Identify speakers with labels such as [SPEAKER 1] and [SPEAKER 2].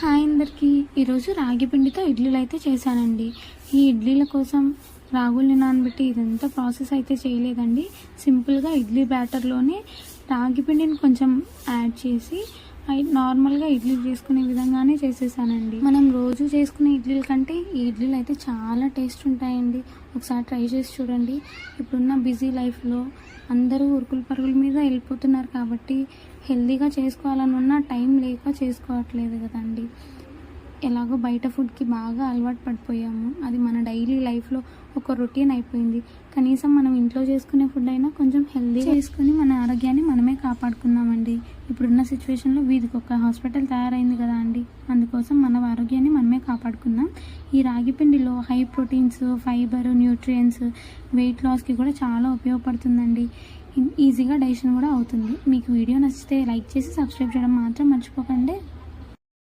[SPEAKER 1] Hi అందరికీ. ఈరోజు రాగి పిండితో ఇడ్లీలు అయితే చేశానండి. ఈ ఇడ్లీల కోసం రాగుల్ని నానబెట్టి ఇదంతా ప్రాసెస్ అయితే చేయలేదండి. సింపుల్గా ఇడ్లీ బ్యాటర్లోనే రాగి పిండిని కొంచెం యాడ్ చేసి నార్మల్గా ఇడ్లీ చేసుకునే విధంగానే చేసేసానండి. మనం రోజు చేసుకునే ఇడ్లీల కంటే ఈ ఇడ్లీలు అయితే చాలా టేస్ట్ ఉంటాయండి. ఒకసారి ట్రై చేసి చూడండి. ఇప్పుడున్న బిజీ లైఫ్లో అందరూ ఉరుకుల పరుగుల మీద వెళ్ళిపోతున్నారు కాబట్టి హెల్తీగా చేసుకోవాలని ఉన్న టైం లేక చేసుకోవట్లేదు కదండి. ఎలాగో బయట ఫుడ్కి బాగా అలవాటు పడిపోయాము. అది మన డైలీ లైఫ్లో ఒక రొటీన్ అయిపోయింది. కనీసం మనం ఇంట్లో చేసుకునే ఫుడ్ అయినా కొంచెం హెల్తీగా చేసుకుని మన ఆరోగ్యాన్ని మనమే కాపాడుకుందామండి. ఇప్పుడున్న సిచ్యువేషన్లో వీధికి ఒక హాస్పిటల్ తయారైంది కదా అండి. అందుకోసం మన ఆరోగ్యాన్ని మనమే కాపాడుకుందాం. ఈ రాగి పిండిలో high proteins, fibre, nutrients weight లాస్కి కూడా చాలా ఉపయోగపడుతుందండి. ఈజీగా డైజెషన్ కూడా అవుతుంది. మీకు వీడియో నచ్చితే లైక్ చేసి సబ్స్క్రైబ్ చేయడం మాత్రం మర్చిపోకండి.